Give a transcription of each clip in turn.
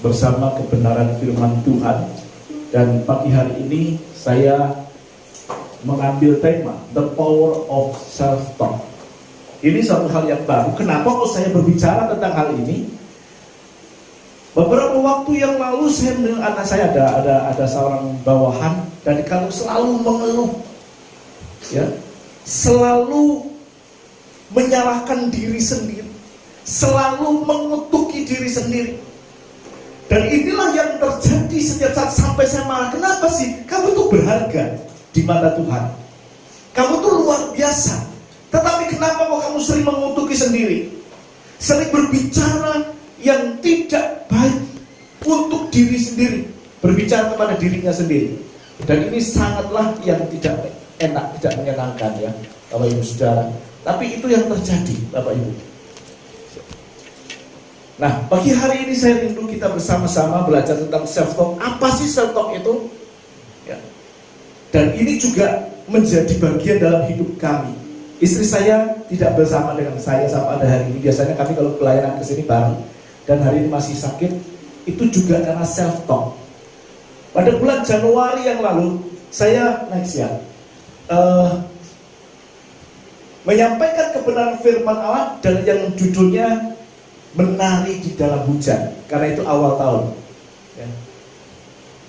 bersama kebenaran firman Tuhan. Dan pagi hari ini saya mengambil tema The Power of Self-Talk. Ini satu hal yang baru. Kenapa kok saya berbicara tentang hal ini? Beberapa waktu yang lalu saya mendengar anak saya ada seorang bawahan, dan kalau selalu mengeluh, ya, selalu menyalahkan diri sendiri, selalu mengutuki diri sendiri. Dan inilah yang terjadi setiap saat sampai saya marah. Kenapa sih? Kamu tuh berharga di mata Tuhan. Kamu tuh luar biasa. Tetapi kenapa kok kamu sering mengutuki sendiri? Sering berbicara yang tidak baik untuk diri sendiri. Berbicara kepada dirinya sendiri. Dan ini sangatlah yang tidak enak, tidak menyenangkan, ya Bapak Ibu Saudara. Tapi itu yang terjadi, Bapak Ibu. Nah, pagi hari ini saya rindu kita bersama-sama belajar tentang self-talk. Apa sih self-talk itu? Ya. Dan ini juga menjadi bagian dalam hidup kami. Istri saya tidak bersama dengan saya sampai pada hari ini. Biasanya kami kalau pelayanan ke sini bareng. Dan hari ini masih sakit. Itu juga karena self-talk. Pada bulan Januari yang lalu, saya menyampaikan kebenaran firman Allah dan yang judulnya menari di dalam hujan, karena itu awal tahun, ya.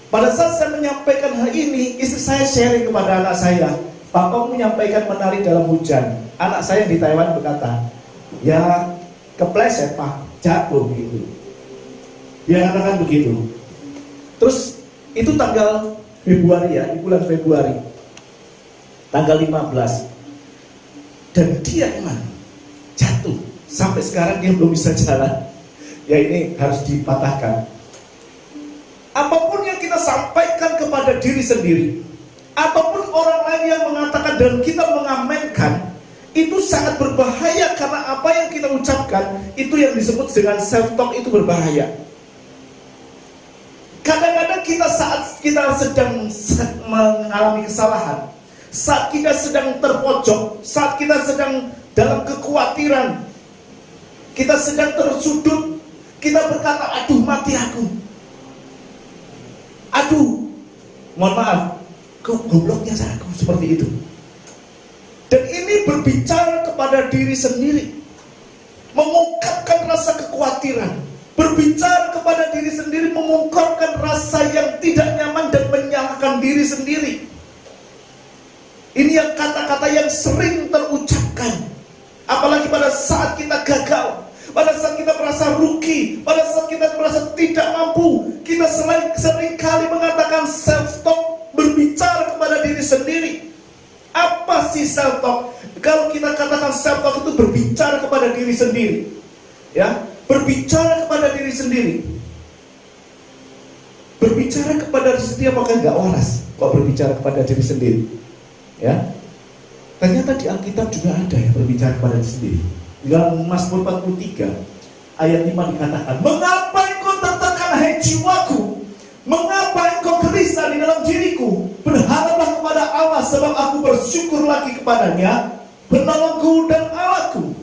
Pada saat saya menyampaikan hal ini, istri saya sharing kepada anak saya, "Papa menyampaikan menari dalam hujan." Anak saya di Taiwan berkata, "Ya kepleset Pak, jatuh gitu." Dia katakan begitu. Terus itu tanggal Februari, ya, di bulan Februari, tanggal 15, dan dia jatuh. Sampai sekarang dia belum bisa jalan. Ya, ini harus dipatahkan. Apapun yang kita sampaikan kepada diri sendiri, ataupun orang lain yang mengatakan dan kita mengamenkan, itu sangat berbahaya. Karena apa yang kita ucapkan, itu yang disebut dengan self-talk, itu berbahaya. Kadang-kadang kita saat kita sedang mengalami kesalahan, saat kita sedang terpojok, saat kita sedang dalam kekhawatiran, kita sedang tersudut, kita berkata, "Aduh, mati aku. Aduh, mohon maaf, gobloknya aku," seperti itu. Dan ini berbicara kepada diri sendiri, mengungkapkan rasa kekhawatiran, berbicara kepada diri sendiri, mengungkapkan rasa yang tidak nyaman dan menyalahkan diri sendiri. Ini yang kata-kata yang sering terucapkan, apalagi pada saat kita gagal. Pada saat kita merasa rugi, pada saat kita merasa tidak mampu, kita sering kali mengatakan self-talk, berbicara kepada diri sendiri. Apa sih self-talk? Kalau kita katakan self-talk itu berbicara kepada diri sendiri, ya, berbicara kepada diri sendiri. Berbicara kepada diri sendiri apakah nggak waras? Kok berbicara kepada diri sendiri? Ya, ternyata di Alkitab juga ada yang berbicara kepada diri sendiri. Dalam Mazmur 43 ayat 5 dikatakan, "Mengapa engkau tertekan hai jiwaku? Mengapa engkau gelisah di dalam diriku? Berharaplah kepada Allah, sebab aku bersyukur lagi kepadanya, penolongku dan Allahku."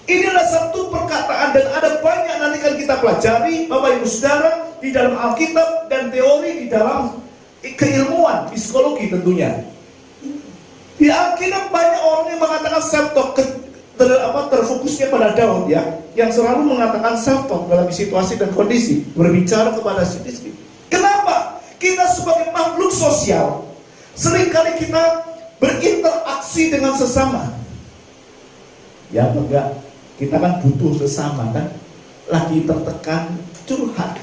Ini adalah satu perkataan, dan ada banyak nanti kan kita pelajari Bapak Ibu Saudara di dalam Alkitab dan teori di dalam keilmuan, psikologi tentunya. Di Alkitab banyak orang yang mengatakan self-talk, terfokusnya pada Daud, ya, yang selalu mengatakan self-talk dalam situasi dan kondisi, berbicara kepada diri sendiri. Kenapa? Kita sebagai makhluk sosial, seringkali kita berinteraksi dengan sesama. Ya enggak, kita kan butuh sesama kan, lagi tertekan, curhat.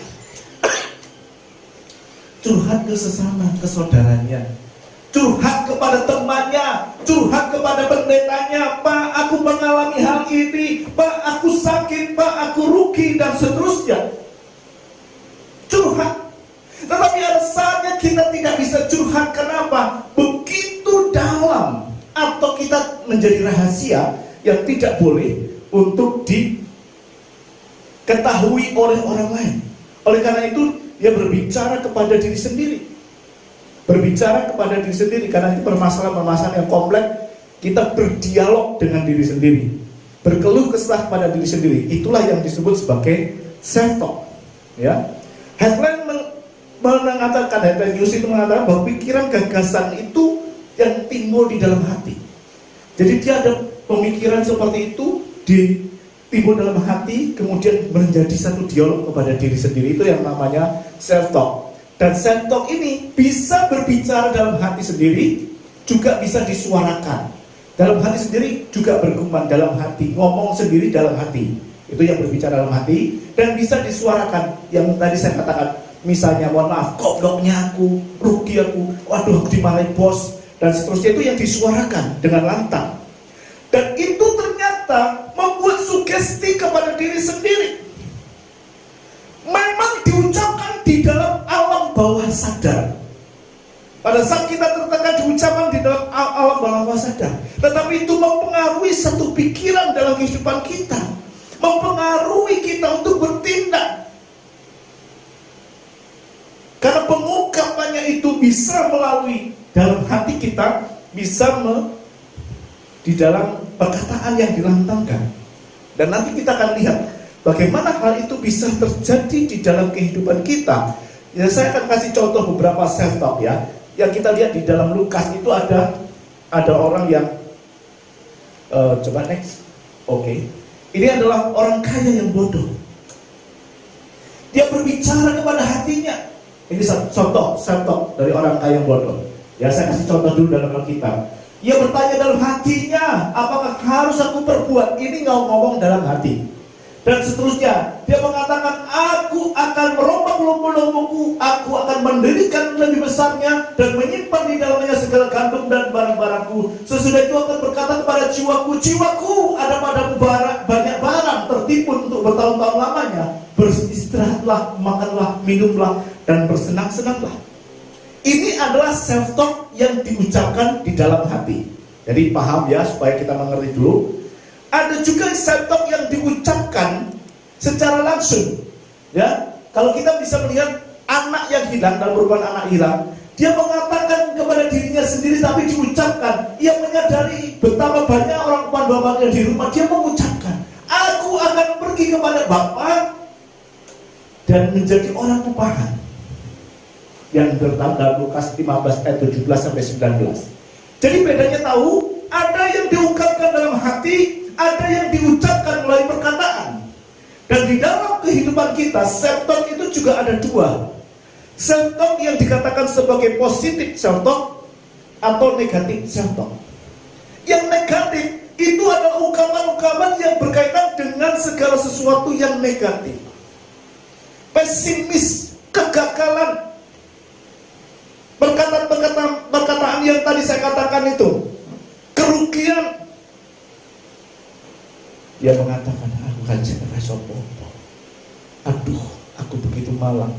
Curhat ke sesama, ke saudaranya. Curhat kepada temannya, curhat kepada pendetanya, "Pak, aku mengalami hal ini, Pak, aku sakit, Pak, aku rugi," dan seterusnya. Curhat. Tetapi ada saatnya kita tidak bisa curhat. Kenapa? Begitu dalam, atau kita menjadi rahasia yang tidak boleh untuk diketahui oleh orang lain. Oleh karena itu, dia berbicara kepada diri sendiri. Berbicara kepada diri sendiri, karena itu permasalahan-permasalahan yang kompleks. Kita berdialog dengan diri sendiri, berkeluh kesah pada diri sendiri. Itulah yang disebut sebagai self-talk, ya. Headline mengatakan, headline news itu mengatakan bahwa pikiran gagasan itu yang timbul di dalam hati. Jadi dia ada pemikiran seperti itu timbul dalam hati, kemudian menjadi satu dialog kepada diri sendiri. Itu yang namanya self-talk. Dan self-talk ini bisa berbicara dalam hati sendiri, juga bisa disuarakan. Dalam hati sendiri juga bergumam dalam hati, ngomong sendiri dalam hati. Itu yang berbicara dalam hati. Dan bisa disuarakan, yang tadi saya katakan, misalnya mohon maaf, gobloknya aku, rugi aku, waduh aku dimarahin bos, dan seterusnya. Itu yang disuarakan dengan lantang. Dan itu ternyata membuat sugesti kepada diri sendiri. Memang diucapkan di dalam alam bawah sadar. Pada saat kita tertekan diucapkan di dalam alam bawah sadar. Tetapi itu mempengaruhi satu pikiran dalam kehidupan kita, mempengaruhi kita untuk bertindak. Karena pengungkapannya itu bisa melalui dalam hati kita, bisa di dalam perkataan yang dilantangkan. Dan nanti kita akan lihat bagaimana hal itu bisa terjadi di dalam kehidupan kita. Ya, saya akan kasih contoh beberapa self-talk ya. Yang kita lihat di dalam Lukas itu ada orang yang coba next. Oke. Ini adalah orang kaya yang bodoh. Dia berbicara kepada hatinya. Ini contoh self-talk dari orang kaya yang bodoh. Ya, saya kasih contoh dulu dalam Alkitab. Ia bertanya dalam hatinya, apakah harus aku perbuat ini? Ngomong dalam hati. Dan seterusnya, dia mengatakan, aku akan merombak lumbung-lumbungku, aku akan mendirikan lebih besarnya, dan menyimpan di dalamnya segala gandum dan barang-barangku. Sesudah itu akan berkata kepada jiwaku, jiwaku, ada padamu banyak barang tertimbun untuk bertahun-tahun lamanya. Beristirahatlah, makanlah, minumlah, dan bersenang-senanglah. Ini adalah self-talk yang diucapkan di dalam hati. Jadi paham ya, supaya kita mengerti dulu. Ada juga self-talk yang diucapkan secara langsung. Ya, kalau kita bisa melihat anak yang hilang dan merupakan anak hilang, dia mengatakan kepada dirinya sendiri tapi diucapkan. Ia menyadari betapa banyak orang bapaknya di rumah. Dia mengucapkan, aku akan pergi kepada Bapa dan menjadi orang rupahan. Yang terdapat dalam Lukas 15 ayat 17 sampai 19. Jadi bedanya tahu, ada yang diungkapkan dalam hati, ada yang diucapkan melalui perkataan. Dan di dalam kehidupan kita, self-talk itu juga ada dua. Self-talk yang dikatakan sebagai positif self-talk atau negatif self-talk. Yang negatif itu adalah ungkapan-ungkapan yang berkaitan dengan segala sesuatu yang negatif. Pesimis, kegagalan, perkataan yang tadi saya katakan itu, kerugian. Dia mengatakan, aku kan jangan sopo. Aduh, aku begitu malang.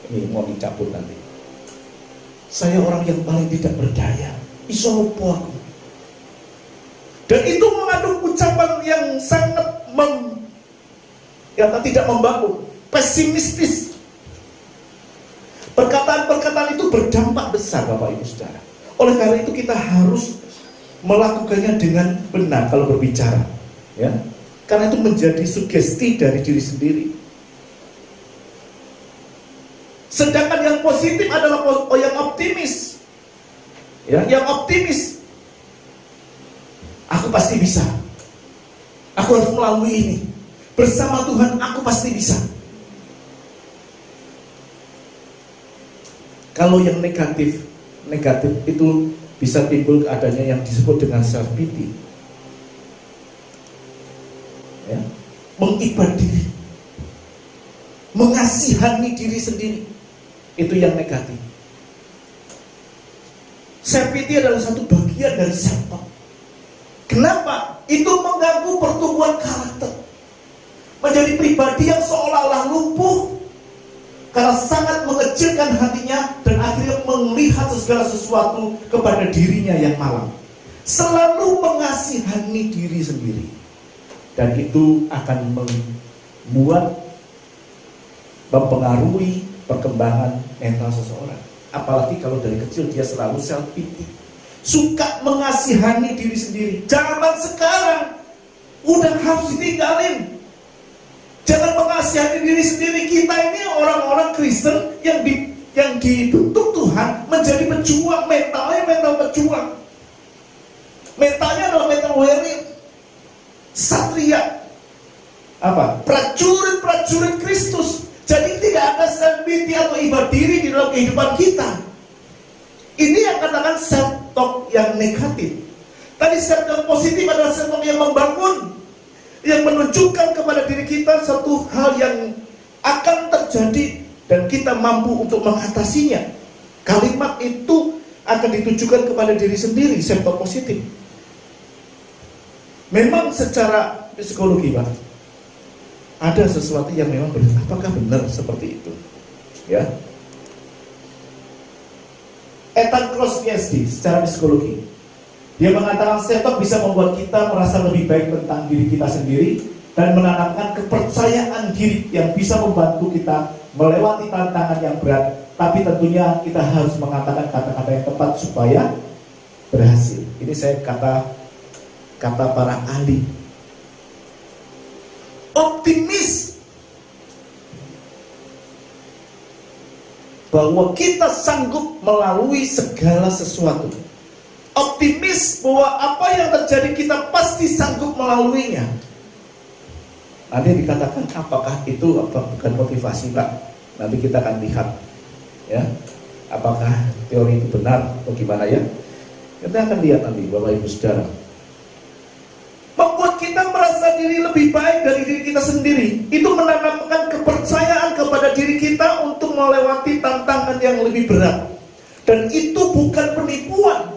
Ini mau dicabut nanti. Saya orang yang paling tidak berdaya. Isopo aku. Dan itu mengandung ucapan yang sangat tidak membangun, pesimistis. Perkataan-perkataan itu berdampak besar, Bapak Ibu Saudara. Oleh karena itu kita harus melakukannya dengan benar kalau berbicara, ya. Karena itu menjadi sugesti dari diri sendiri. Sedangkan yang positif adalah yang optimis, ya, yang optimis. Aku pasti bisa. Aku harus melalui ini. Bersama Tuhan aku pasti bisa. Kalau yang negatif itu bisa timbul adanya yang disebut dengan self pity, ya, mengiba diri, mengasihani diri sendiri, itu yang negatif. Self pity adalah satu bagian dari self-talk. Kenapa? Itu mengganggu pertumbuhan karakter, menjadi pribadi yang seolah-olah lumpuh karena sangat mengecilkan hatinya dan akhirnya melihat segala sesuatu kepada dirinya yang malang. Selalu mengasihani diri sendiri. Dan itu akan mempengaruhi perkembangan mental seseorang. Apalagi kalau dari kecil dia selalu self pity, suka mengasihani diri sendiri. Zaman sekarang udah harus ditinggalin. Jangan mengasihani diri sendiri. Kita ini orang-orang Kristen yang dibentuk Tuhan menjadi pejuang. Mentalnya mental pejuang. Mentalnya adalah mental warrior, satria, prajurit Kristus. Jadi tidak ada self-pity atau iba diri di dalam kehidupan kita. Ini yang katakan self-talk yang negatif. Tadi self-talk positif adalah self-talk yang membangun, yang menunjukkan kepada diri kita satu hal yang akan terjadi dan kita mampu untuk mengatasinya. Kalimat itu akan ditujukan kepada diri sendiri, self-talk positif. Memang secara psikologi, Pak, ada sesuatu yang memang benar. Apakah benar seperti itu? Ya. Ethan Kross PhD secara psikologi, dia mengatakan self-talk bisa membuat kita merasa lebih baik tentang diri kita sendiri dan menanamkan kepercayaan diri yang bisa membantu kita melewati tantangan yang berat. Tapi tentunya kita harus mengatakan kata-kata yang tepat supaya berhasil. Ini saya kata para ahli. Optimis bahwa kita sanggup melalui segala sesuatu. Optimis bahwa apa yang terjadi kita pasti sanggup melaluinya. Nanti dikatakan apakah itu bukan motivasi, Pak? Nanti kita akan lihat, ya, apakah teori itu benar atau gimana, ya. Kita akan lihat nanti, Bapak Ibu Saudara. Membuat kita merasa diri lebih baik dari diri kita sendiri. Itu menanamkan kepercayaan kepada diri kita untuk melewati tantangan yang lebih berat. Dan itu bukan penipuan.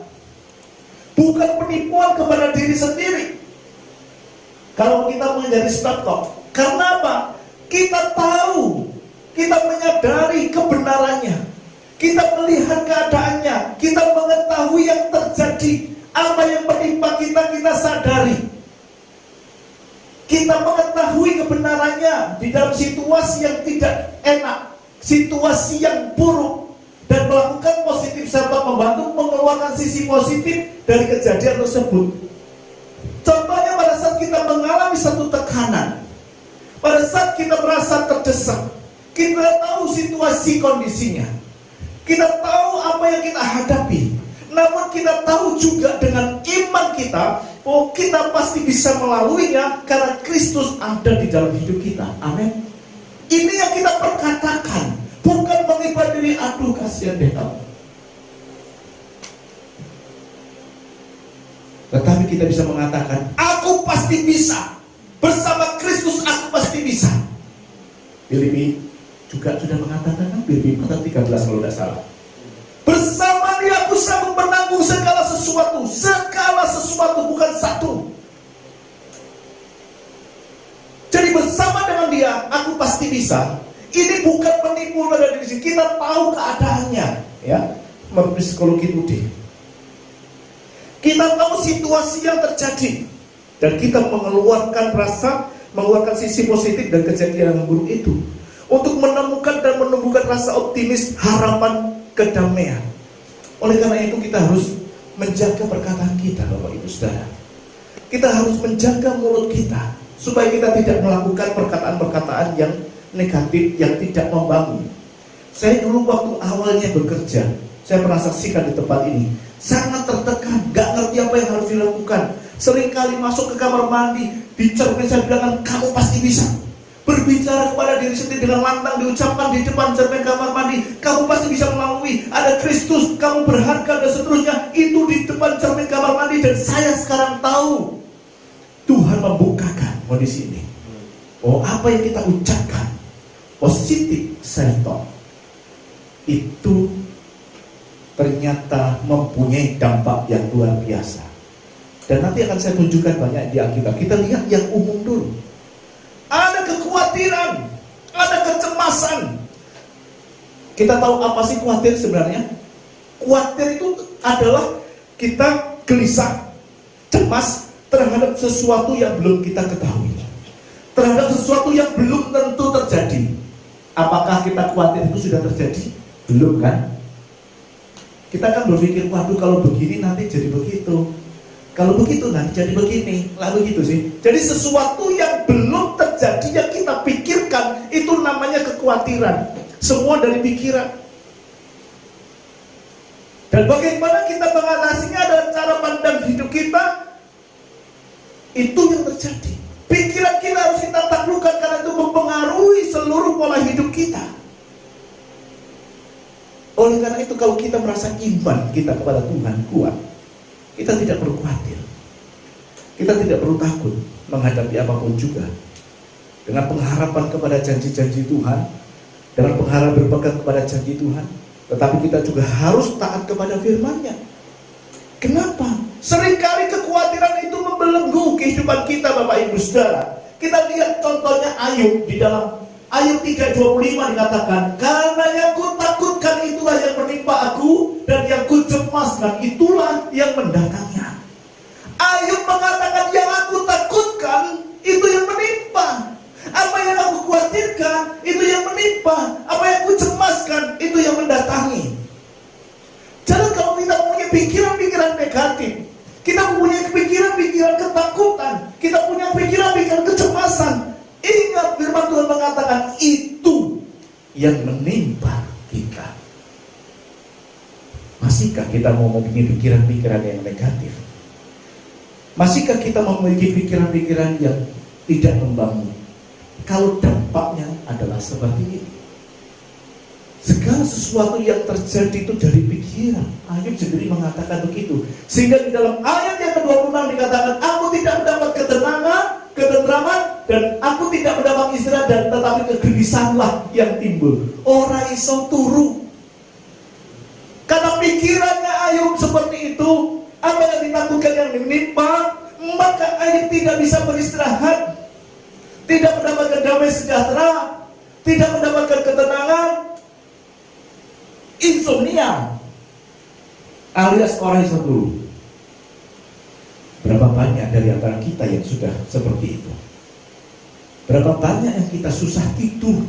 Bukan penipuan kepada diri sendiri. Kalau kita menjadi self-talk. Karena apa? Kita tahu, kita menyadari kebenarannya. Kita melihat keadaannya. Kita mengetahui yang terjadi. Apa yang menimpa kita sadari. Kita mengetahui kebenarannya di dalam situasi yang tidak enak, situasi yang buruk, dan melakukan positif self-talk membantu mengeluarkan sisi positif dari kejadian tersebut. Contohnya pada saat kita mengalami satu tekanan, pada saat kita merasa terdesak, kita tahu situasi kondisinya, kita tahu apa yang kita hadapi, namun kita tahu juga dengan iman kita bahwa kita pasti bisa melaluinya karena Kristus ada di dalam hidup kita. Amin. Ini yang kita perkatakan, bukan mengibar diri, aduh kasihan deh kamu. Tetapi kita bisa mengatakan, aku pasti bisa. Bersama Kristus aku pasti bisa. Filipi juga sudah mengatakan, Filipi 4:13 kalau tidak salah. Bersama dia aku sanggup menanggung segala sesuatu. Segala sesuatu, bukan satu. Jadi bersama dengan dia aku pasti bisa. Ini bukan penipu pada diri sendiri. Kita tahu keadaannya, ya. Menurut psikologi Tudy, kita tahu situasi yang terjadi dan kita mengeluarkan sisi positif dan kejadian yang buruk itu untuk menemukan dan menumbuhkan rasa optimis, harapan, kedamaian. Oleh karena itu kita harus menjaga perkataan kita, Bapak Ibu Saudara. Kita harus menjaga mulut kita supaya kita tidak melakukan perkataan-perkataan yang negatif, yang tidak membangun. Saya dulu waktu awalnya bekerja, saya pernah saksikan di tempat ini, sangat tertekan, gak ngerti apa yang harus dilakukan. Seringkali masuk ke kamar mandi, dicermin saya bilang, kamu pasti bisa. Berbicara kepada diri sendiri dengan lantang diucapkan di depan cermin kamar mandi, kamu pasti bisa melalui, ada Kristus, kamu berharga dan seterusnya. Itu di depan cermin kamar mandi. Dan saya sekarang tahu Tuhan membukakan kondisi ini. Oh, apa yang kita ucapkan positif self-talk itu ternyata mempunyai dampak yang luar biasa. Dan nanti akan saya tunjukkan banyak di Alkitab. Kita lihat yang umum dulu. Ada kekhawatiran, ada kecemasan. Kita tahu apa sih khawatir sebenarnya? Khawatir itu adalah kita gelisah, cemas terhadap sesuatu yang belum kita ketahui, terhadap sesuatu yang belum tentu terjadi. Apakah kita khawatir itu sudah terjadi? Belum, kan? Kita kan berpikir, waduh kalau begini nanti jadi begitu, kalau begitu nanti jadi begini, lalu gitu sih. Jadi sesuatu yang belum terjadi yang kita pikir kekhawatiran, semua dari pikiran. Dan bagaimana kita mengatasinya adalah cara pandang hidup kita. Itu yang terjadi. Pikiran kita harus kita taklukkan karena itu mempengaruhi seluruh pola hidup kita. Oleh karena itu kalau kita merasa iman kita kepada Tuhan kuat, kita tidak perlu khawatir. Kita tidak perlu takut menghadapi apapun juga. Dengan pengharapan kepada janji-janji Tuhan, dengan pengharapan berpegang kepada janji Tuhan, tetapi kita juga harus taat kepada firman-Nya. Kenapa? Seringkali kekhawatiran itu membelenggu kehidupan kita, Bapak Ibu Saudara. Kita lihat contohnya Ayub di dalam Ayub 3:25 dikatakan, karena yang ku takutkan itulah yang menimpa aku, dan yang ku cemaskan itulah yang mendatangnya. Ayub mengatakan yang aku takutkan itu yang menimpa. Apa yang aku khawatirkan itu yang menimpa. Apa yang aku cemaskan itu yang mendatangi. Jadi kalau kita punya pikiran-pikiran negatif, kita punya pikiran-pikiran ketakutan, kita punya pikiran-pikiran kecemasan, ingat firman Tuhan mengatakan itu yang menimpa kita. Masihkah kita mau memiliki pikiran-pikiran yang negatif? Masihkah kita memiliki pikiran-pikiran yang tidak membangun? Kalau dampaknya adalah seperti ini. Segala sesuatu yang terjadi itu dari pikiran. Ayub sendiri mengatakan begitu. Sehingga di dalam ayat yang ke-26 dikatakan, aku tidak mendapat ketentraman, dan aku tidak mendapat istirahat, dan tetapi kegelisahanlah yang timbul. Ora iso turu. Karena pikirannya Ayub seperti itu, apa yang ditakutkan yang menimpa, maka Ayub tidak bisa beristirahat, tidak mendapatkan damai sejahtera, tidak mendapatkan ketenangan, insomnia, alias orang iso turu. Berapa banyak dari antara kita yang sudah seperti itu? Berapa banyak yang kita susah tidur?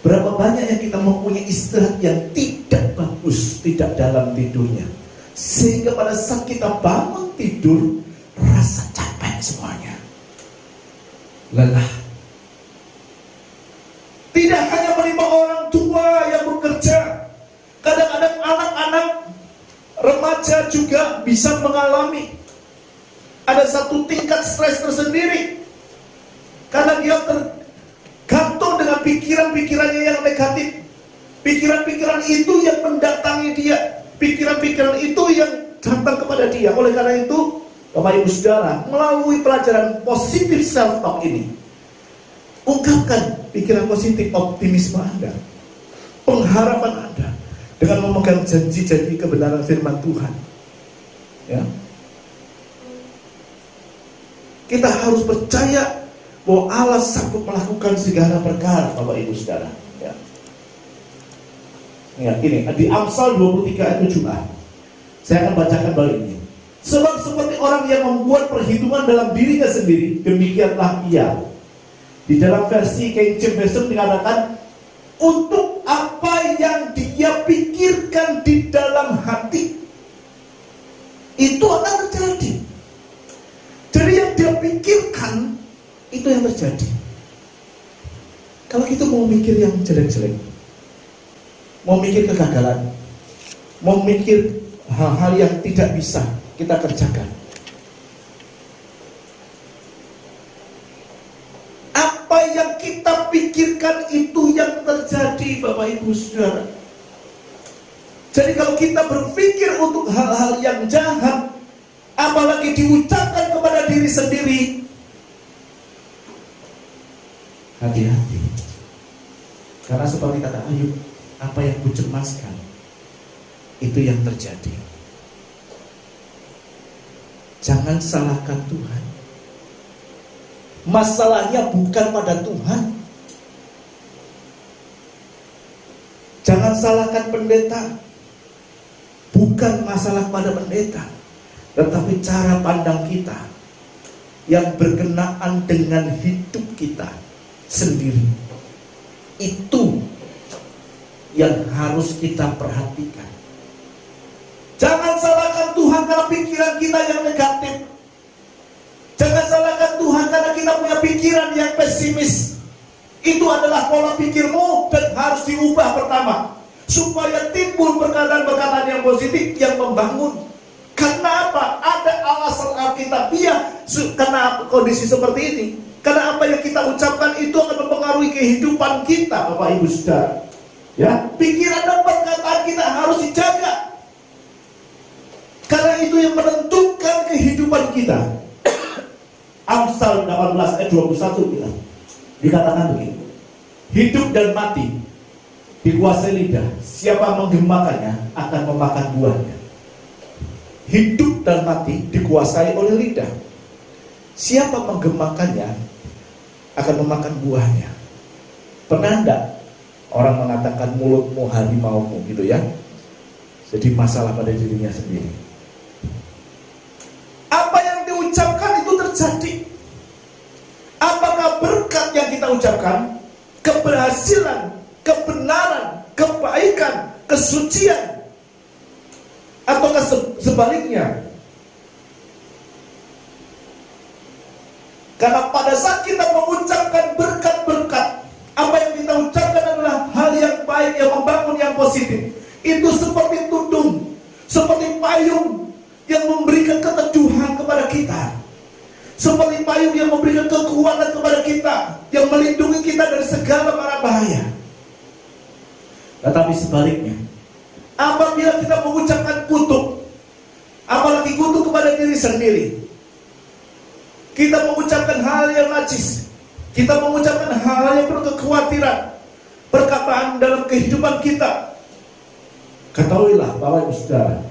Berapa banyak yang kita mempunyai istirahat yang tidak bagus, tidak dalam tidurnya, sehingga pada saat kita bangun tidur rasa capek semuanya, lelah. Tidak hanya menimpa orang tua yang bekerja, kadang-kadang anak-anak remaja juga bisa mengalami ada satu tingkat stres tersendiri karena dia tergantung dengan pikiran-pikirannya yang negatif. Pikiran-pikiran itu yang mendatangi dia, pikiran-pikiran itu yang datang kepada dia. Oleh karena itu, Bapak Ibu Saudara, melalui pelajaran positif self-talk ini, ungkapkan pikiran positif, optimisme Anda, pengharapan Anda, dengan memegang janji-janji kebenaran firman Tuhan. Ya. Kita harus percaya bahwa Allah sanggup melakukan segala perkara, Bapak Ibu Saudara. Ya. Ya, ini di Amsal 23 ayat 7a. Saya akan bacakan balik ini. Sebab seperti orang yang membuat perhitungan dalam dirinya sendiri, demikianlah ia. Di dalam versi King James Version dikatakan, untuk apa yang dia pikirkan di dalam hati, itu akan terjadi. Jadi yang dia pikirkan, itu yang terjadi. Kalau kita mau mikir yang jelek-jelek, mau mikir kegagalan, mau mikir hal-hal yang tidak bisa kita kerjakan, apa yang kita pikirkan itu yang terjadi, Bapak Ibu Saudara. Jadi kalau kita berpikir untuk hal-hal yang jahat, apalagi diucapkan kepada diri sendiri, hati-hati. Karena seperti kata Ayub, apa yang kucemaskan itu yang terjadi. Jangan salahkan Tuhan. Masalahnya bukan pada Tuhan. Jangan salahkan pendeta. Bukan masalah pada pendeta, tetapi cara pandang kita yang berkenaan dengan hidup kita sendiri. Itu yang harus kita perhatikan. Jangan salahkan Tuhan karena pikiran kita yang negatif. Jangan salahkan Tuhan karena kita punya pikiran yang pesimis. Itu adalah pola pikirmu dan harus diubah pertama, supaya timbul perkataan-perkataan yang positif yang membangun. Karena apa? Ada alasan Alkitabiah kenapa kondisi seperti ini. Karena apa yang kita ucapkan itu akan mempengaruhi kehidupan kita, Bapak Ibu Saudara. Ya, pikiran dan perkataan kita harus dijaga. Karena itu yang menentukan kehidupan kita. Amsal 18 ayat 21 bilang, dikatakan begini, hidup dan mati dikuasai lidah, siapa menggemakannya akan memakan buahnya. Hidup dan mati dikuasai oleh lidah, siapa menggemakannya akan memakan buahnya. Pernah enggak orang mengatakan mulutmu harimaumu gitu ya? Jadi masalah pada dirinya sendiri. Apa yang diucapkan itu terjadi. Apakah berkat yang kita ucapkan, keberhasilan, kebenaran, kebaikan, kesucian, atau sebaliknya? Karena pada saat kita mengucapkan berkat-berkat, apa yang kita ucapkan adalah hal yang baik, yang membangun, yang positif. Itu seperti tudung, seperti payung yang memberikan keteduhan kepada kita, seperti payung yang memberikan kekuatan kepada kita, yang melindungi kita dari segala mara bahaya. Tetapi sebaliknya, apabila kita mengucapkan kutuk, apalagi kutuk kepada diri sendiri, kita mengucapkan hal yang najis, kita mengucapkan hal yang penuh kekhawatiran, perkataan dalam kehidupan kita, ketahuilah Bapak Ibu Saudara,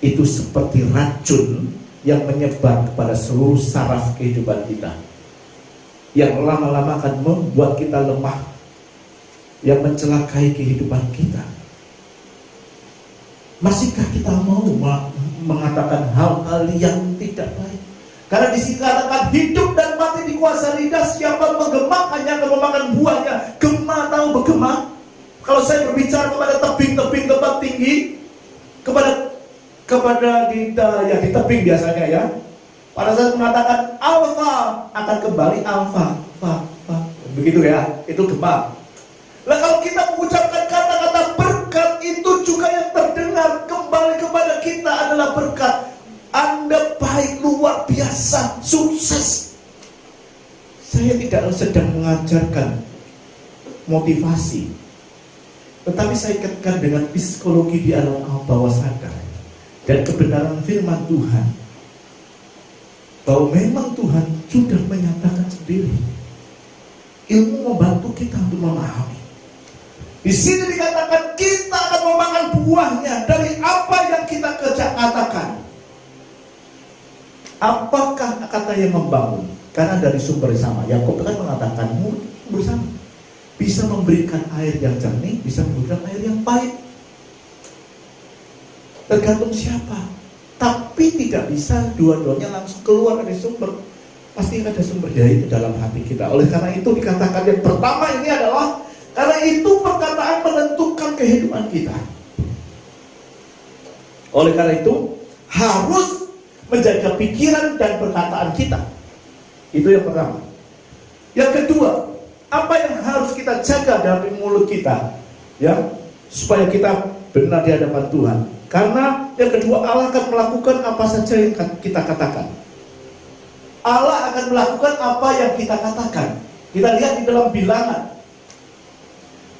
itu seperti racun yang menyebar kepada seluruh saraf kehidupan kita, yang lama-lama akan membuat kita lemah, yang mencelakai kehidupan kita. Masihkah kita mau mengatakan hal-hal yang tidak baik? Karena di sini katakan hidup dan mati dikuasai lidah, siapa menggemakannya akan memakan buahnya. Gema, tahu bergema? Kalau saya berbicara kepada tebing-tebing tempat tinggi, kepada di tebing biasanya ya, pada saat mengatakan alfa akan kembali alfa, begitu ya, itu gema. Nah, kalau kita mengucapkan kata-kata berkat, itu juga yang terdengar kembali kepada kita adalah berkat. Anda baik, luar biasa, sukses. Saya tidak sedang mengajarkan motivasi, tetapi saya kaitkan dengan psikologi di alam bawah sadar dan kebenaran firman Tuhan, bahwa memang Tuhan sudah menyatakan sendiri. Ilmu membantu kita untuk memahami. Di sini dikatakan kita akan memakan buahnya dari apa yang kita katakan. Apakah kata yang membangun? Karena dari sumber sama. Yakub kan mengatakan sumber sama, bisa memberikan air yang jernih, bisa memberikan air yang pahit. Tergantung siapa. Tapi tidak bisa dua-duanya langsung keluar dari sumber. Pasti ada sumber dari itu dalam hati kita. Oleh karena itu dikatakan yang pertama ini adalah, karena itu perkataan menentukan kehidupan kita. Oleh karena itu harus menjaga pikiran dan perkataan kita. Itu yang pertama. Yang kedua, apa yang harus kita jaga dari mulut kita, ya, supaya kita benar di hadapan Tuhan. Karena yang kedua, Allah akan melakukan apa saja yang kita katakan. Allah akan melakukan apa yang kita katakan. Kita lihat di dalam Bilangan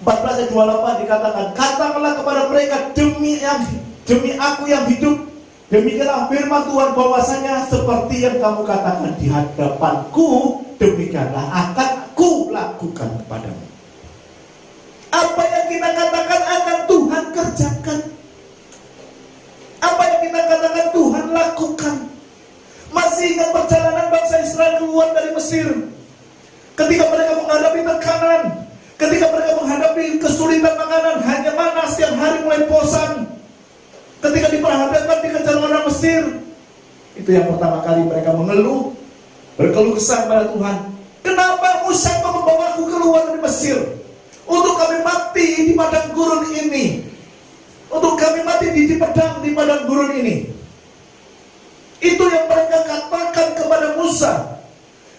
14 ayat 28 dikatakan, katakanlah kepada mereka, demi aku yang hidup, demikianlah firman Tuhan bahwasanya seperti yang kamu katakan di hadapanku, demikianlah akan aku lakukan kepadamu. Apa yang kita katakan akan Tuhan kerjakan. Apa yang kita katakan Tuhan lakukan. Masih ingat perjalanan bangsa Israel keluar dari Mesir, ketika mereka menghadapi tekanan, ketika mereka menghadapi kesulitan makanan, hanya mana setiap hari mulai bosan. Ketika diperhadapkan dikejar orang Mesir, itu yang pertama kali mereka mengeluh, berkeluh kesah kepada Tuhan. Kenapa Musa membawaku keluar dari Mesir? Untuk kami mati di padang gurun ini, untuk kami mati di padang gurun ini. Itu yang mereka katakan kepada Musa.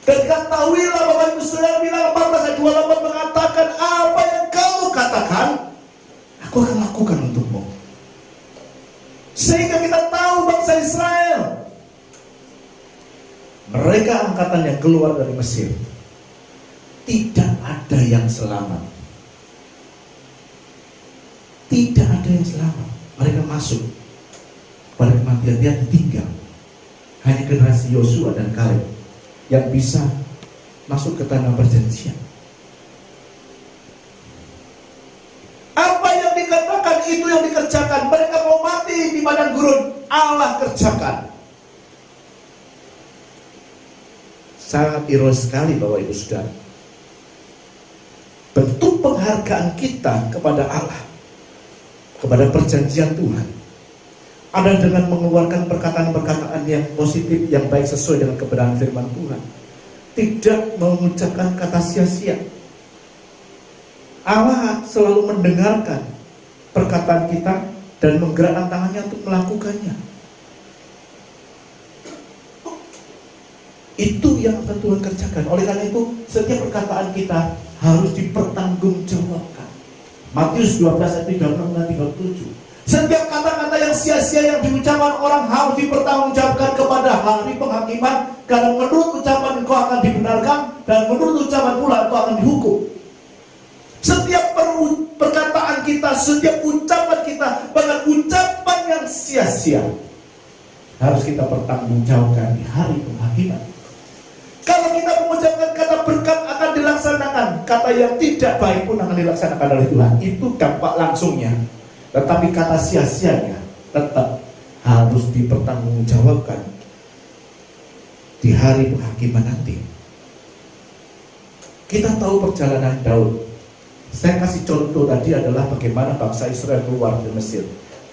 Dan ketahuilah Bapak Ibu Saudara, bilang 14 ayat 28 mengatakan, apa yang kamu katakan, aku akan lakukan untukmu. Sehingga kita tahu bangsa Israel, mereka angkatan yang keluar dari Mesir, tidak ada yang selamat. Tidak ada yang selamat. Mereka masuk pada kematian, dia tinggal. Hanya generasi Yosua dan Kaleb yang bisa masuk ke tanah perjanjian. Apa yang dikatakan itu yang dikerjakan. Mereka mau mati di padang gurun, Allah kerjakan. Sangat ironis sekali Bapak Ibu Saudara. Bentuk penghargaan kita kepada Allah, kepada perjanjian Tuhan, adalah dengan mengeluarkan perkataan-perkataan yang positif, yang baik sesuai dengan kebenaran firman Tuhan. Tidak mengucapkan kata sia-sia. Allah selalu mendengarkan perkataan kita dan menggerakkan tangannya untuk melakukannya. Itu yang akan Tuhan kerjakan. Oleh karena itu, setiap perkataan kita harus dipertanggungjawabkan. Matius 12 ayat 36 dan 37. Setiap kata-kata yang sia-sia yang diucapkan orang harus dipertanggungjawabkan kepada hari penghakiman. Karena menurut ucapan engkau akan dibenarkan, dan menurut ucapan pula engkau akan dihukum. Setiap perkataan kita, setiap ucapan kita, bahkan ucapan yang sia-sia, harus kita pertanggungjawabkan di hari penghakiman. Kalau kita mengucapkan kata berkat akan dilaksanakan, kata yang tidak baik pun akan dilaksanakan oleh Tuhan. Itu dampak langsungnya. Tetapi kata sia-sianya tetap harus dipertanggungjawabkan di hari penghakiman nanti. Kita tahu perjalanan Daud. Saya kasih contoh tadi adalah bagaimana bangsa Israel keluar dari Mesir.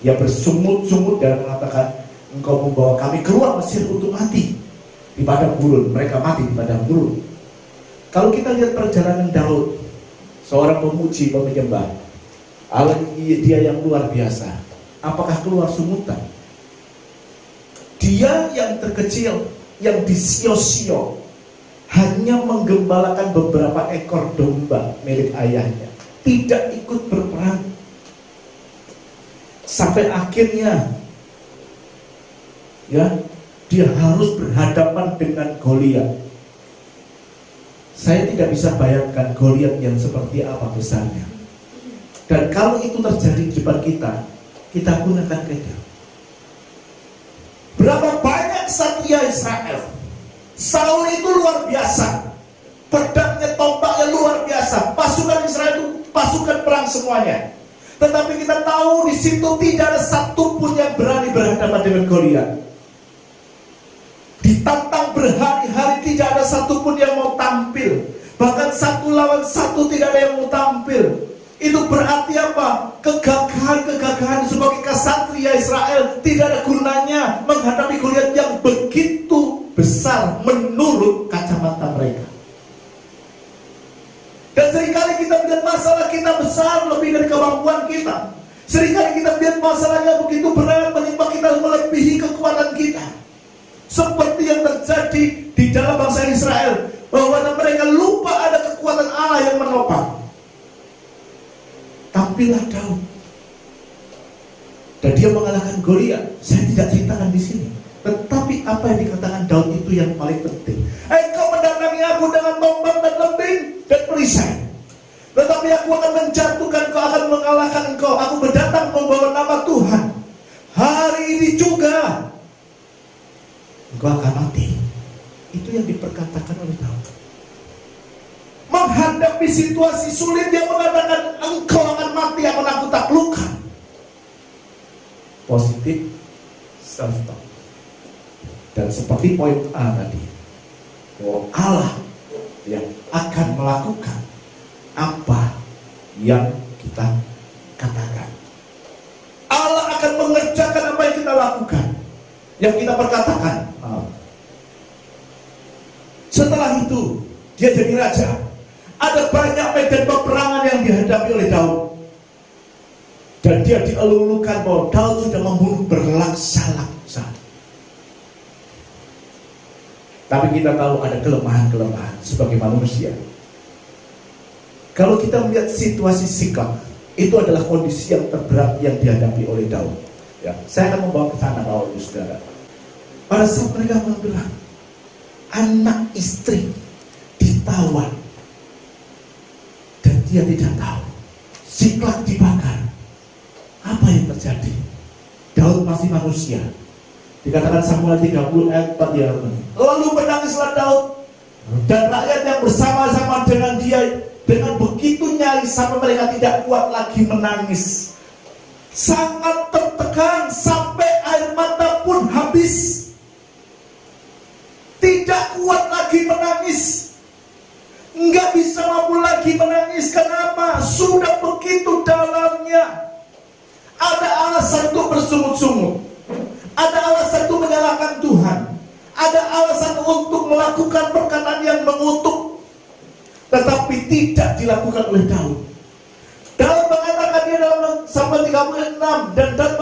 Dia bersungut-sungut dan mengatakan, engkau membawa kami keluar Mesir untuk mati di padang gurun. Mereka mati di padang gurun. Kalau kita lihat perjalanan Daud, seorang pemuji, penyembah Allah, dia yang luar biasa. Apakah keluar sungutan? Dia yang terkecil, yang disio-sio, hanya menggembalakan beberapa ekor domba milik ayahnya, tidak ikut berperang. Sampai akhirnya ya, dia harus berhadapan dengan Goliat. Saya tidak bisa bayangkan Goliat yang seperti apa besarnya. Dan kalau itu terjadi di depan kita pun akan kaget. Berapa banyak satria Israel? Saul itu luar biasa, pedangnya, tombaknya luar biasa. Pasukan Israel itu pasukan perang semuanya. Tetapi kita tahu di situ tidak ada satupun yang berani berhadapan dengan Goliat. Ditantang berhari-hari, tidak ada satupun yang mau tampil. Bahkan 1 lawan 1 tidak ada yang mau tampil. Itu berarti apa? Kegagahan sebagai kesatria Israel tidak ada gunanya menghadapi Goliat yang begitu besar menurut kacamata mereka. Dan seringkali kita melihat masalah kita besar lebih dari kemampuan kita. Seringkali kita melihat masalahnya begitu berat menimpa kita melebihi kekuatan kita. Seperti yang terjadi di dalam bangsa Israel, bahwa mereka lupa ada kekuatan Allah yang menopang. Tampillah Daud, dan dia mengalahkan Goliat. Saya tidak ceritakan di sini, tetapi apa yang dikatakan Daud itu yang paling penting. Engkau mendatangi aku dengan tombak dan lembing dan perisai, tetapi aku akan menjatuhkan engkau, akan mengalahkan engkau. Aku berdatang membawa nama Tuhan. Hari ini juga engkau akan mati. Itu yang diperkatakan oleh Daud. Menghadapi situasi sulit, yang mengatakan engkau akan mati, akan aku taklukkan. Positif self-talk. Dan seperti poin A tadi, bahwa Allah yang akan melakukan apa yang kita katakan. Allah akan mengerjakan apa yang kita lakukan, yang kita perkatakan. Setelah itu dia jadi raja. Ada banyak medan peperangan yang dihadapi oleh Daud, dan dia dielulukan bahwa Daud sudah membunuh berlaksa-laksa. Tapi kita tahu ada kelemahan-kelemahan sebagai manusia. Kalau kita melihat situasi Siklag, itu adalah kondisi yang terberat yang dihadapi oleh Daud. Ya, saya akan membawa ke sana Bapak Ibu Saudara. Pada saat mereka bilang, anak istri ditawan dan dia tidak tahu, Siklag dibakar. Apa yang terjadi? Daud masih manusia. Dikatakan Samuel 30 ayat 4 ya. Lalu menangislah Daud dan rakyat yang bersama-sama dengan dia dengan begitu nyaris sampai mereka tidak kuat lagi menangis. Sangat tertekan sampai air mata pun habis. Tidak kuat lagi menangis. Enggak bisa mampu lagi menangis. Kenapa? Sudah begitu dalamnya. Ada alasan untuk bersungut-sungut. Ada alasan untuk menyalahkan Tuhan. Ada alasan untuk melakukan perkataan yang mengutuk. Tetapi tidak dilakukan oleh Daud. Daud mengatakan dia dalam Samuel 36, dan Daud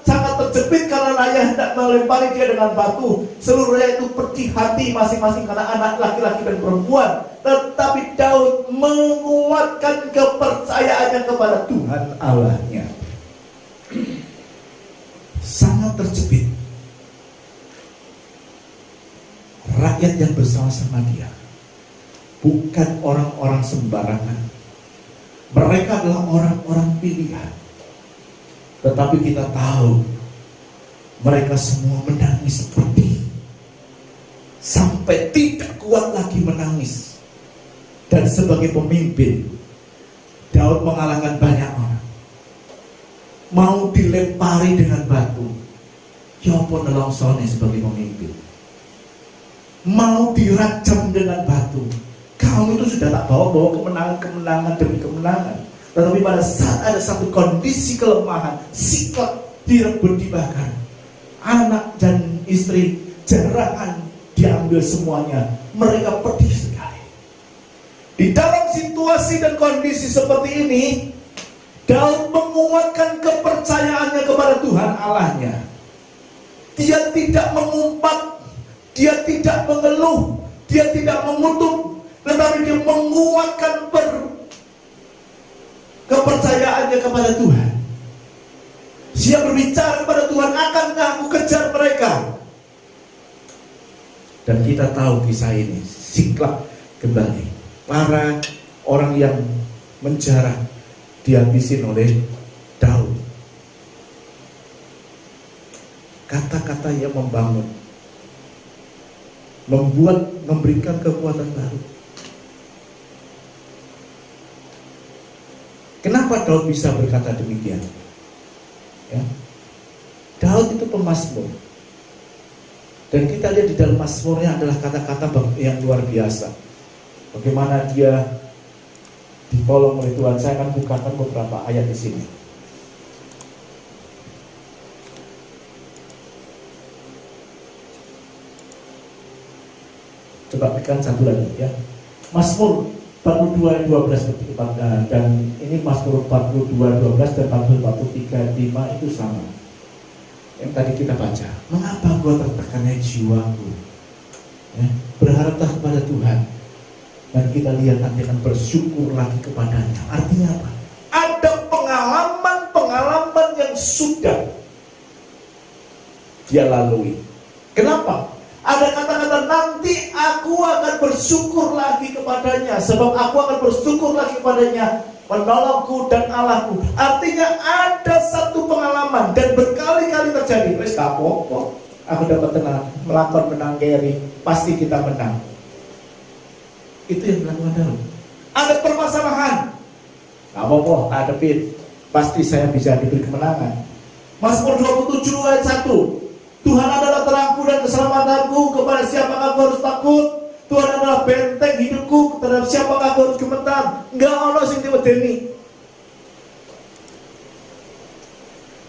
sangat terjepit karena rakyat hendak melempari dia dengan batu. Seluruh rakyat itu pedih hati masing-masing karena anak laki-laki dan perempuan. Tetapi Daud menguatkan kepercayaannya kepada Tuhan Allahnya. Sangat terjepit. Rakyat yang bersama-sama dia bukan orang-orang sembarangan. Mereka adalah orang-orang pilihan. Tetapi kita tahu mereka semua menangis pedih sampai tidak kuat lagi menangis. Dan sebagai pemimpin, Daud mengalahkan banyak orang. Mau dilempari dengan batu, ya pun nelongsone sebagai pemimpin. Mau dirajam dengan batu, kamu itu sudah tak bawa kemenangan demi kemenangan. Tetapi pada saat ada satu kondisi kelemahan, Siklag direbut dibakar, anak dan istri jarahan diambil semuanya. Mereka pedih sekali. Di dalam situasi dan kondisi seperti ini, Daud menguatkan kepercayaannya kepada Tuhan Allahnya. Dia tidak mengumpat, dia tidak mengeluh, dia tidak mengutuk, tetapi dia menguatkan kepercayaannya kepada Tuhan. Dia berbicara kepada Tuhan, akankah aku kejar mereka? Dan kita tahu kisah ini, Siklag kembali. Para orang yang menjarah dihabisin oleh Daud. Kata-kata yang membangun, memberikan kekuatan baru. Kenapa Daud bisa berkata demikian? Ya. Daud itu pemazmur. Dan kita lihat di dalam mazmurnya adalah kata-kata yang luar biasa. Bagaimana dia ditolong oleh Tuhan. Saya akan bukakan beberapa ayat di sini. Coba berikan satu lagi ya. Mazmur 42 ayat 12 dan ini Mazmur 42 12 dan Mazmur 43 5 itu sama. Yang tadi kita baca. Mengapa gua tertekannya jiwaku? Ya, berharaplah kepada Tuhan. Dan kita lihat nanti akan bersyukur lagi kepadanya. Artinya apa? Ada pengalaman-pengalaman yang sudah dia lalui. Kenapa? Ada kata-kata nanti aku akan bersyukur lagi kepadanya. Sebab aku akan bersyukur lagi kepadanya, penolongku dan Allahku. Artinya ada satu pengalaman dan berkali-kali terjadi. Wes apa-apa, aku dapat tenang, melakukan menang keri, pasti kita menang. Itu yang dilakukan Daud. Ada permasalahan, gak apa-apa, hadapin, pasti saya bisa diberi kemenangan. Mazmur 27 ayat 1, Tuhan adalah terangku dan keselamatanku, kepada siapa aku harus takut? Tuhan adalah benteng hidupku, terhadap siapa aku harus gemetar? Enggak ono sing diwedeni.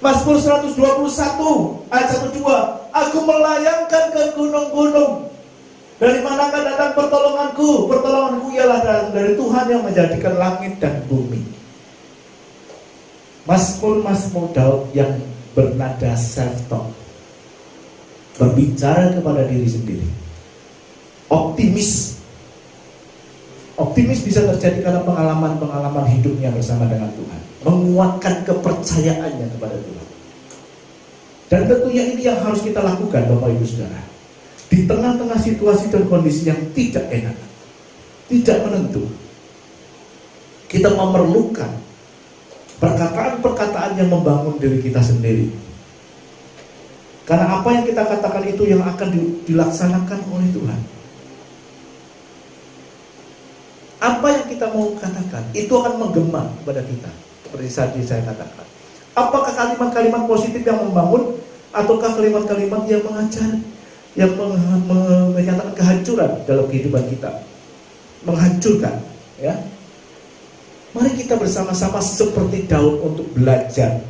Mazmur 121 ayat 1-2, aku melayangkan ke gunung-gunung. Dari manakah datang pertolonganku? Pertolonganku ialah dari Tuhan yang menjadikan langit dan bumi. Mazmur Daud yang bernada self-talk, berbicara kepada diri sendiri. optimis. Optimis bisa terjadi karena pengalaman-pengalaman hidupnya bersama dengan Tuhan, menguatkan kepercayaannya kepada Tuhan. Dan tentunya ini yang harus kita lakukan, Bapak Ibu Saudara. Di tengah-tengah situasi dan kondisi yang tidak enak, tidak menentu, kita memerlukan perkataan-perkataan yang membangun diri kita sendiri. Karena apa yang kita katakan itu yang akan dilaksanakan oleh Tuhan. Apa yang kita mau katakan itu akan menggema kepada kita. Seperti tadi saya katakan, apakah kalimat-kalimat positif yang membangun, ataukah kalimat-kalimat yang mengajar, yang menyatakan kehancuran dalam kehidupan kita, menghancurkan, ya. Mari kita bersama-sama seperti Daud untuk belajar.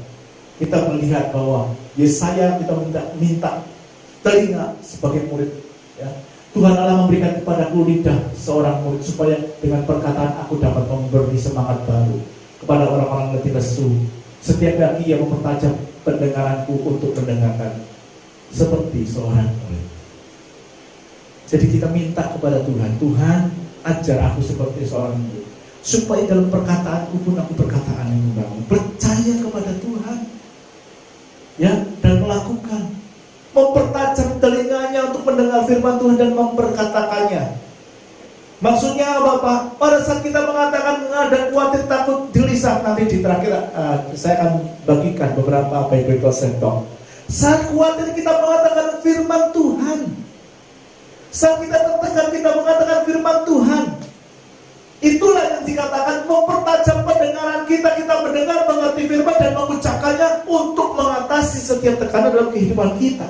Kita melihat bahwa Yesaya, kita minta telinga sebagai murid, ya. Tuhan Allah memberikan kepadaku lidah seorang murid, supaya dengan perkataan aku dapat memberi semangat baru kepada orang-orang letih lesu. Setiap kali yang mempertajam pendengaranku untuk mendengarkan seperti seorang murid. Jadi kita minta kepada Tuhan, Tuhan ajar aku seperti seorang murid, supaya dalam perkataanku pun aku perkataan yang membangun, percaya kepada Tuhan, ya, dan melakukan, mempertajam telinganya untuk mendengar firman Tuhan dan memperkatakannya. Maksudnya apa, Pak? Pada saat kita mengatakan ada khawatir, takut, gelisah, nanti di terakhir saya akan bagikan beberapa biblical sentence. Saat khawatir kita mengatakan firman Tuhan. Saat kita tertekan kita mengatakan firman Tuhan. Itulah yang dikatakan mempertajam pendengaran kita. Kita mendengar, mengerti firman dan mengucapkannya untuk mengatasi setiap tekanan dalam kehidupan kita.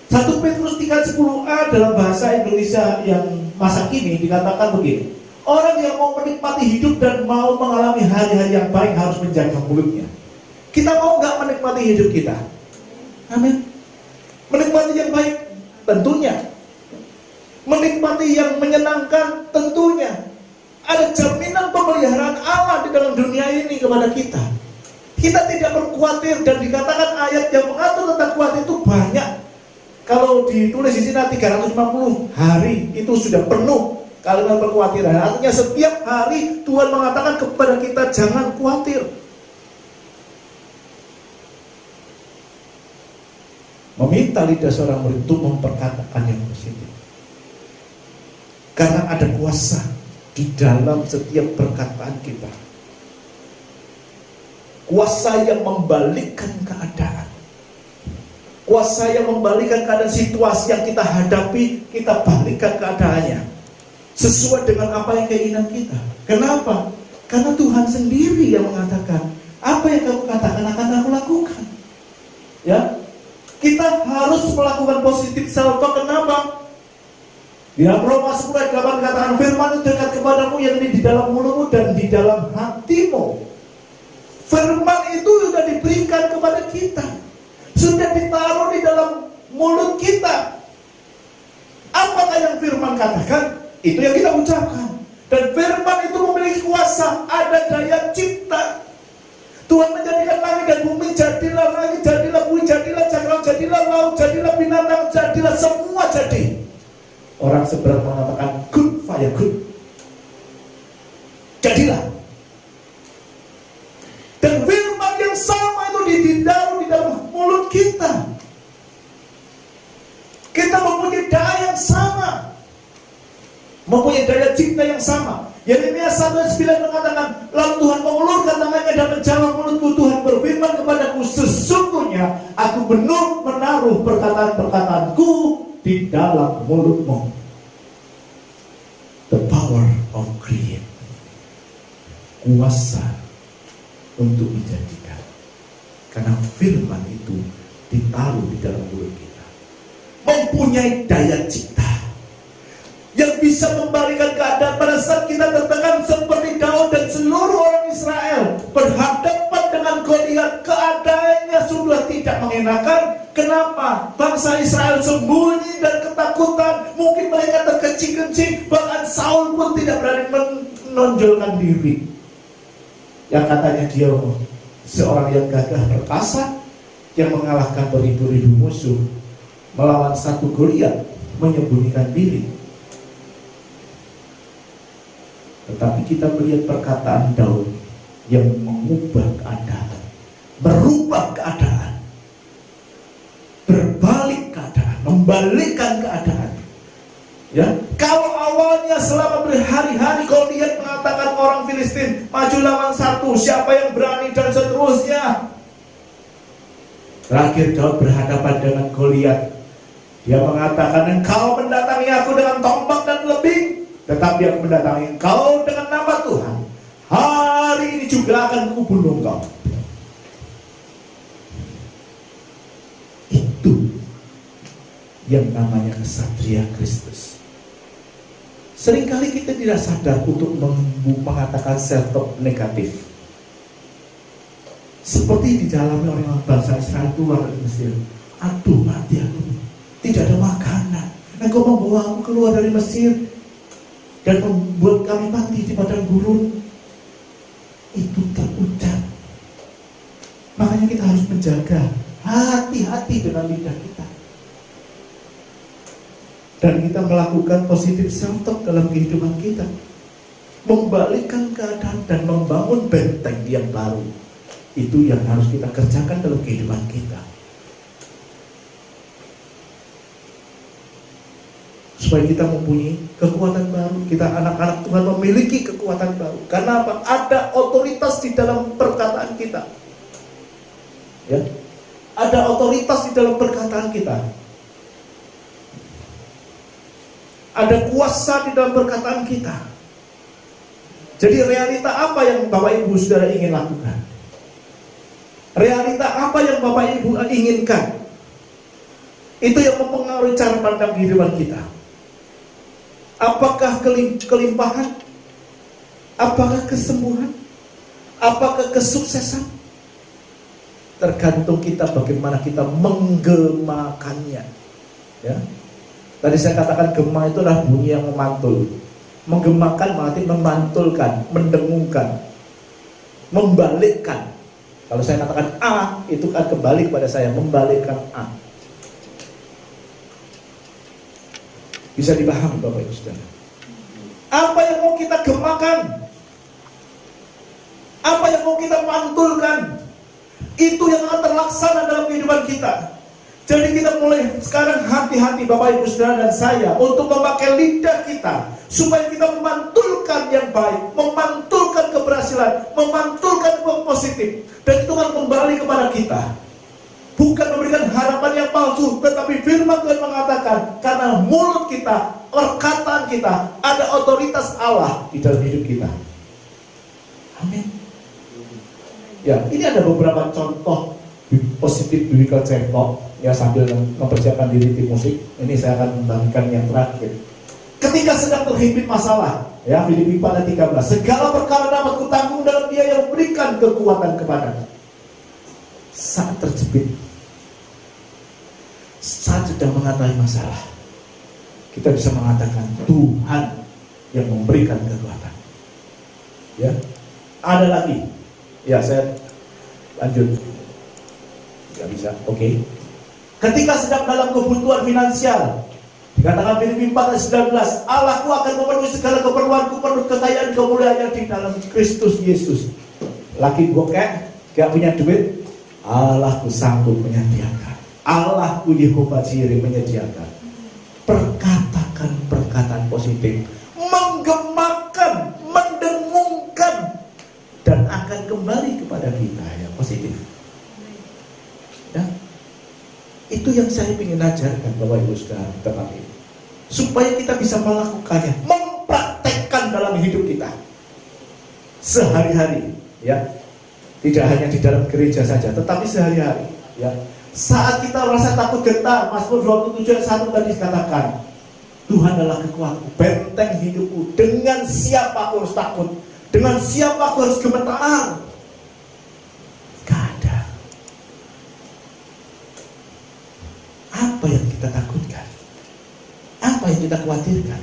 1 Petrus 3:10a dalam bahasa Indonesia yang masa kini dikatakan begini: orang yang mau menikmati hidup dan mau mengalami hari-hari yang baik harus menjaga mulutnya. Kita mau nggak menikmati hidup kita? Amin. Menikmati yang baik tentunya, menikmati yang menyenangkan tentunya. Ada jaminan pemeliharaan Allah di dalam dunia ini kepada kita. Kita tidak perlu khawatir, dan dikatakan ayat yang mengatur tentang khawatir itu banyak. Kalau ditulis di sini 350 hari itu sudah penuh kalimat perkhawatiran. Artinya setiap hari Tuhan mengatakan kepada kita jangan khawatir. Meminta lidah seorang murid untuk memperkatakan yang positif. Karena ada kuasa di dalam setiap perkataan kita. Kuasa yang membalikkan keadaan. Kuasa yang membalikkan keadaan situasi yang kita hadapi, kita balikkan keadaannya sesuai dengan apa yang keinginan kita. Kenapa? Karena Tuhan sendiri yang mengatakan, apa yang kamu katakan akan aku lakukan. Ya, kita harus melakukan positif self-talk. Kenapa? Di dalam Roma 10:8 dikatakan, firman itu dekat kepadamu, yang di dalam mulutmu dan di dalam hatimu. Firman itu sudah diberikan kepada kita, sudah ditaruh di dalam mulut kita. Apakah yang firman katakan, itu yang kita ucapkan. Dan firman itu memiliki kuasa, ada daya cipta. Tuhan menjadikan langit dan bumi, jadilah langit, jadilah bumi, jadilah cakrawala, jadilah laut, jadilah binatang, jadilah semua jadi. Orang seberang mengatakan good fire good. Jadilah. Dan firman yang sama itu ditaruh di dalam mulut kita. Kita mempunyai daya yang sama, mempunyai daya cipta yang sama. Yeremia 1:9 mengatakan, lalu Tuhan mengulurkan tangannya dan menjamah mulutku. Tuhan berfirman kepadaku, sesungguhnya aku benar menaruh perkataan-perkataanku di dalam mulutmu. The power of create. Kuasa untuk menjadikan. Karena firman itu ditaruh di dalam mulut kita. Mempunyai daya cipta yang bisa membalikan keadaan pada saat kita tertekan, seperti Daud dan seluruh orang Israel berhadapan dengan Goliat. Keadaannya sudah tidak mengenakan. Kenapa? Bangsa Israel sembunyi dan ketakutan. Mungkin mereka terkencing-kencing. Bahkan Saul pun tidak berani menonjolkan diri. Yang katanya dia seorang yang gagah perkasa, yang mengalahkan beribu-ribu musuh melawan satu Goliat menyembunyikan diri. Tetapi kita melihat perkataan Daud yang mengubah keadaan, merubah keadaan, berbalik keadaan, membalikkan keadaan. Ya, kalau awalnya selama berhari-hari Goliat mengatakan orang Filistin maju lawan satu, siapa yang berani dan seterusnya. Terakhir Daud berhadapan dengan Goliat. Dia mengatakan, engkau mendatangi aku dengan tombak dan lebing, tetapi aku mendatangi engkau dengan nama Tuhan. Hari ini juga akan kubunuh engkau. Itu yang namanya kesatria Kristus. Seringkali kita tidak sadar untuk mengatakan self-talk negatif. Seperti dialami oleh bangsa Israel keluar dari Mesir. Aduh, mati aku, tidak ada makanan. Engkau membawa aku keluar dari Mesir dan membuat kami mati di padang gurun. Itu terucap. Makanya kita harus menjaga hati-hati dengan lidah kita. Dan kita melakukan positif self-talk dalam kehidupan kita, membalikkan keadaan dan membangun benteng yang baru. Itu yang harus kita kerjakan dalam kehidupan kita, supaya kita mempunyai kekuatan baru. Kita anak-anak Tuhan memiliki kekuatan baru. Karena apa? Ada otoritas di dalam perkataan kita. Ya, ada otoritas di dalam perkataan kita. Ada kuasa di dalam perkataan kita. Jadi realita apa yang Bapak Ibu Saudara ingin lakukan? Realita apa yang Bapak Ibu inginkan? Itu yang mempengaruhi cara pandang kehidupan kita. Apakah kelimpahan? Apakah kesembuhan? Apakah kesuksesan? Tergantung kita bagaimana kita menggemakannya. Ya. Tadi saya katakan gema itu adalah bunyi yang memantul. Menggemakan berarti memantulkan, mendengungkan, membalikkan. Kalau saya katakan A, itu akan kembali kepada saya, membalikkan A. Bisa dipahami Bapak Ibu Saudara? Apa yang mau kita gemakan? Apa yang mau kita mantulkan? Itu yang akan terlaksana dalam kehidupan kita. Jadi kita mulai sekarang hati-hati Bapak Ibu Saudara dan saya untuk memakai lidah kita supaya kita memantulkan yang baik, memantulkan keberhasilan, memantulkan positif, dan itu akan kembali kepada kita. Bukan memberikan harapan yang palsu, tetapi firman Tuhan mengatakan karena mulut kita, perkataan kita, ada otoritas Allah di dalam hidup kita. Amin. Ya, ini ada beberapa contoh positif biblical talk. Ya, sambil mempersiapkan diri tim musik, ini saya akan membagikan yang terakhir. Ketika sedang terhimpit masalah, ya, Filipi 4 ayat 13, segala perkara dapat kutanggung dalam Dia yang memberikan kekuatan kepadaku. Saat terjepit, saat sedang mengatasi masalah, kita bisa mengatakan Tuhan yang memberikan kekuatan. Ya, ada lagi. Ya, saya lanjut. Gak bisa, oke. Ketika sedang dalam kebutuhan finansial, dikatakan Filipi 4 ayat 19, Allahku akan memenuhi segala keperluanku, penuh kekayaan kemuliaan yang di dalam Kristus Yesus. Laki bokek, gak punya duit, Allahku sanggup menyediakan. Allahku Yehova Jireh menyediakan. Perkatakan perkataan positif, menggemakan, mendengungkan, dan akan kembali kepada kita yang positif. Ya. Itu yang saya ingin ajarkan Bapak Ibu Saudara tempat ini, supaya kita bisa melakukannya, mempraktekkan dalam hidup kita sehari-hari, ya, tidak hanya di dalam gereja saja, tetapi sehari-hari, ya. Saat kita merasa takut gentar, Mazmur 27 ayat 1 tadi dikatakan, Tuhan adalah kekuatanku, benteng hidupku, dengan siapa aku harus takut, dengan siapa aku harus gemetar. Apa yang kita takutkan? Apa yang kita khawatirkan?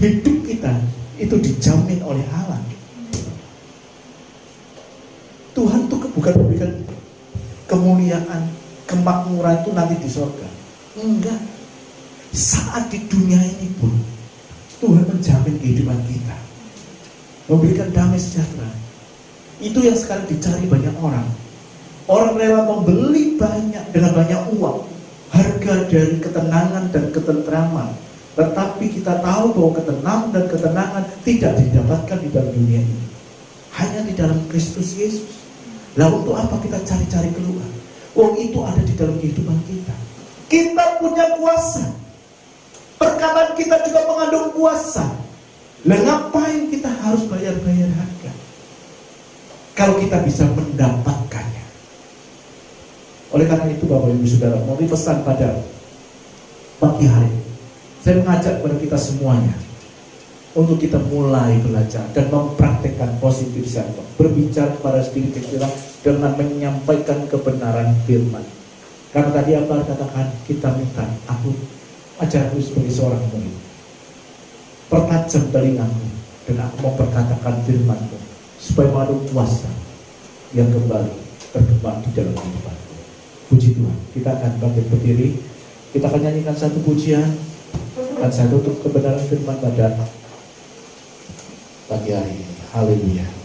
Hidup kita itu dijamin oleh Allah. Tuhan tuh bukan memberikan kemuliaan, kemakmuran itu nanti di surga. Enggak. saat di dunia ini pun Tuhan menjamin kehidupan kita, memberikan damai sejahtera. Itu yang sekarang dicari banyak orang. Orang rela membeli banyak dengan banyak uang, harga dari ketenangan dan ketentraman. Tetapi kita tahu bahwa ketenangan dan ketenangan tidak didapatkan di dalam dunia ini, hanya di dalam Kristus Yesus. Lalu untuk apa kita cari-cari keluar? Uang itu ada di dalam kehidupan kita. Kita punya kuasa. Perkataan kita juga mengandung kuasa. Lah ngapain kita harus bayar-bayar harga kalau kita bisa mendapatkannya? Oleh karena itu Bapak Ibu Saudara, mau pesan pada pagi hari ini, saya mengajak kepada kita semuanya untuk kita mulai belajar dan mempraktekkan positif self-talk, berbicara kepada diri kita dengan menyampaikan kebenaran firman. Karena tadi apa katakan, kita minta, aku ajar aku sebagai seorang murid, pertajam telingaku dan aku mau perkatakan firman-Mu supaya mengandung kuasa yang kembali berkembang di dalam kehidupan. Puji Tuhan, kita akan bangkit berdiri, kita akan nyanyikan satu pujian dan satu untuk kebenaran firman pada pagi hari ini. Haleluya.